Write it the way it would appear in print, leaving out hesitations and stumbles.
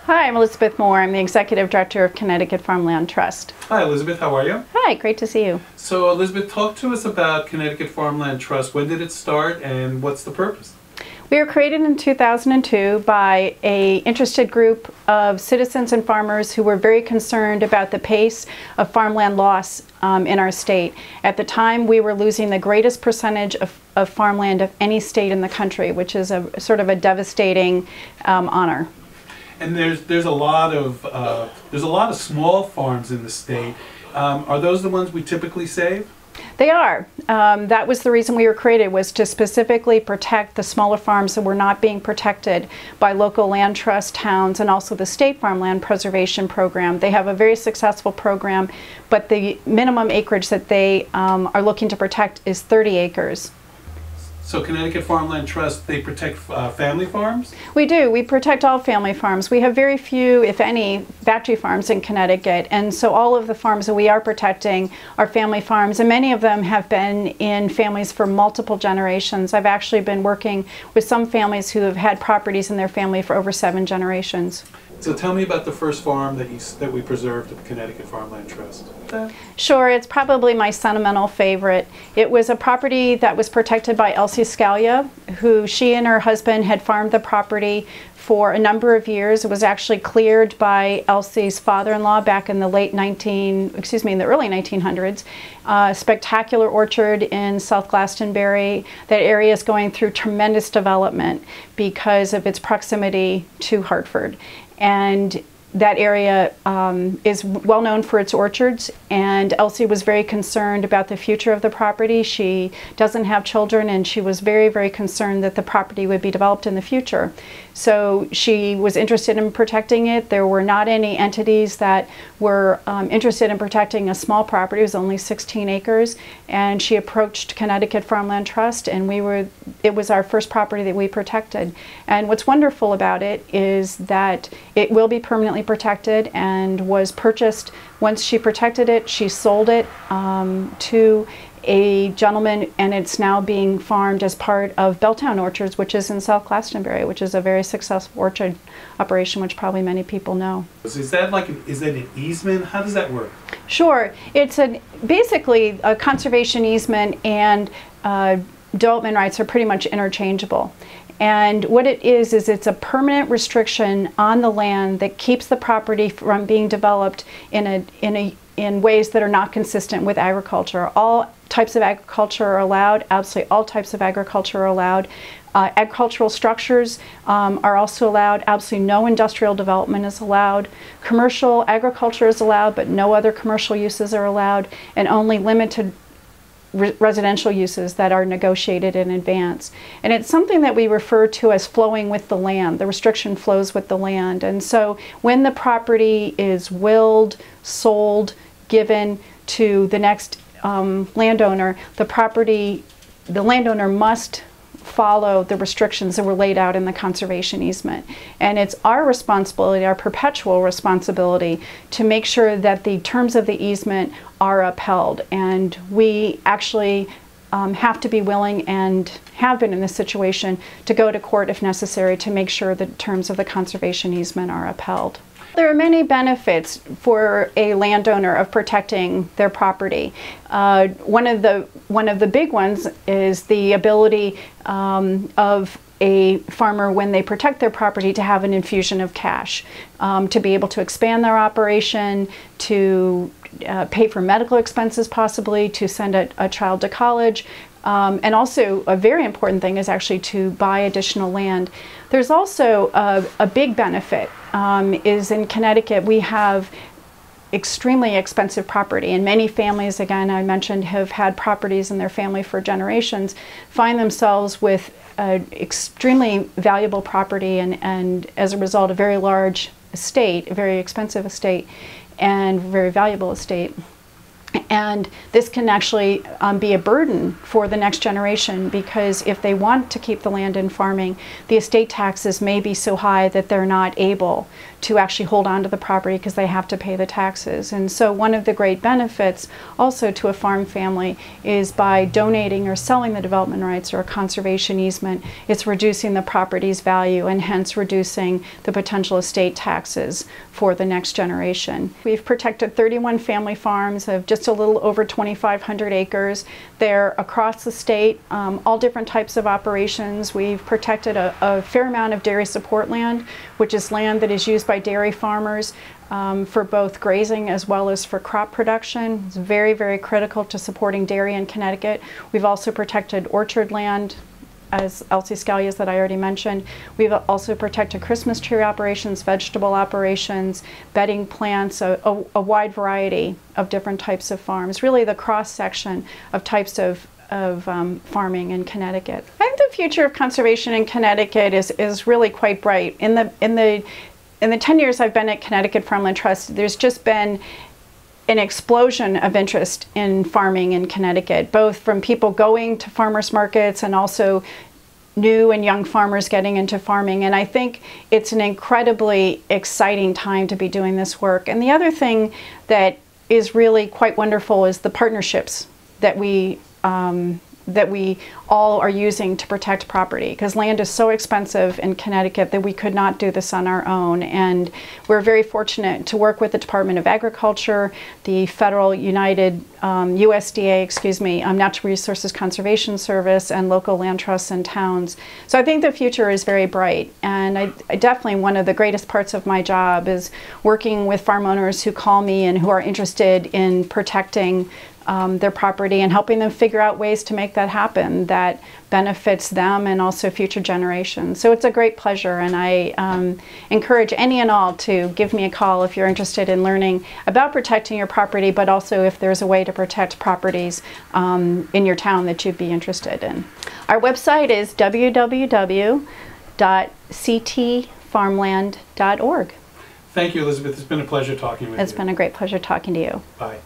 Hi, I'm Elisabeth Moore. I'm the Executive Director of Connecticut Farmland Trust. Hi Elizabeth, how are you? Hi, great to see you. So Elizabeth, talk to us about Connecticut Farmland Trust. When did it start and what's the purpose? We were created in 2002 by an interested group of citizens and farmers who were very concerned about the pace of farmland loss in our state. At the time, we were losing the greatest percentage of farmland of any state in the country, which is a sort of a devastating honor. And there's a lot of small farms in the state. Are those the ones we typically save? They are. That was the reason we were created, was to specifically protect the smaller farms that were not being protected by local land trust towns and also the state farmland preservation program. They have a very successful program, but the minimum acreage that they are looking to protect is 30 acres. So Connecticut Farmland Trust, they protect family farms? We do. We protect all family farms. We have very few, if any, factory farms in Connecticut, and so all of the farms that we are protecting are family farms, and many of them have been in families for multiple generations. I've actually been working with some families who have had properties in their family for over 7 generations. So tell me about the first farm that we preserved at the Connecticut Farmland Trust. Sure, it's probably my sentimental favorite. It was a property that was protected by Elsie Scalia, who she and her husband had farmed the property for a number of years. It was actually cleared by Elsie's father-in-law back in the early 1900s. Spectacular orchard in South Glastonbury. That area is going through tremendous development because of its proximity to Hartford. And that area is well known for its orchards, and Elsie was very concerned about the future of the property. She doesn't have children, and she was very, very concerned that the property would be developed in the future. So she was interested in protecting it. There were not any entities that were interested in protecting a small property. It was only 16 acres, and she approached Connecticut Farmland Trust, and it was our first property that we protected. And what's wonderful about it is that it will be permanently protected and was purchased. Once she protected it, she sold it to a gentleman, and it's now being farmed as part of Belltown Orchards, which is in South Glastonbury, which is a very successful orchard operation, which probably many people know. Is that an easement? How does that work? Sure. It's basically a conservation easement and development rights are pretty much interchangeable. And what it is it's a permanent restriction on the land that keeps the property from being developed in ways that are not consistent with agriculture. All types of agriculture are allowed. Absolutely all types of agriculture are allowed. Agricultural structures are also allowed. Absolutely no industrial development is allowed. Commercial agriculture is allowed, but no other commercial uses are allowed, and only limited residential uses that are negotiated in advance. And it's something that we refer to as flowing with the land. The restriction flows with the land. And so when the property is willed, sold, given to the next landowner, the landowner must follow the restrictions that were laid out in the conservation easement. And it's our responsibility, our perpetual responsibility, to make sure that the terms of the easement are upheld. And we actually have to be willing, and have been in this situation, to go to court if necessary to make sure the terms of the conservation easement are upheld. There are many benefits for a landowner of protecting their property. One of the big ones is the ability of a farmer, when they protect their property, to have an infusion of cash, to be able to expand their operation, to pay for medical expenses possibly, to send a child to college. And also a very important thing is actually to buy additional land. There's also a big benefit is in Connecticut we have extremely expensive property, and many families, again I mentioned, have had properties in their family for generations, find themselves with extremely valuable property and as a result a very large estate, a very expensive estate and very valuable estate. And this can actually be a burden for the next generation, because if they want to keep the land in farming, the estate taxes may be so high that they're not able to actually hold on to the property because they have to pay the taxes. And so one of the great benefits also to a farm family is by donating or selling the development rights or a conservation easement, it's reducing the property's value and hence reducing the potential estate taxes for the next generation. We've protected 31 family farms of just a little over 2,500 acres. They're across the state, all different types of operations. We've protected a fair amount of dairy support land, which is land that is used by dairy farmers for both grazing as well as for crop production. It's very, very critical to supporting dairy in Connecticut. We've also protected orchard land, as Elsie Scalia's that I already mentioned. We've also protected Christmas tree operations, vegetable operations, bedding plants, a wide variety of different types of farms, really the cross-section of types of farming in Connecticut. I think the future of conservation in Connecticut is really quite bright. In the 10 years I've been at Connecticut Farmland Trust, there's just been an explosion of interest in farming in Connecticut, both from people going to farmers markets and also new and young farmers getting into farming. And I think it's an incredibly exciting time to be doing this work. And the other thing that is really quite wonderful is the partnerships that we all are using to protect property, because land is so expensive in Connecticut that we could not do this on our own. And we're very fortunate to work with the Department of Agriculture, the Federal USDA, Natural Resources Conservation Service, and local land trusts and towns. So I think the future is very bright. And I definitely, one of the greatest parts of my job is working with farm owners who call me and who are interested in protecting their property and helping them figure out ways to make that happen that benefits them and also future generations. So it's a great pleasure, and I encourage any and all to give me a call if you're interested in learning about protecting your property, but also if there's a way to protect properties in your town that you'd be interested in. Our website is www.ctfarmland.org. Thank you, Elizabeth. It's been a pleasure talking with you. It's been a great pleasure talking to you. Bye.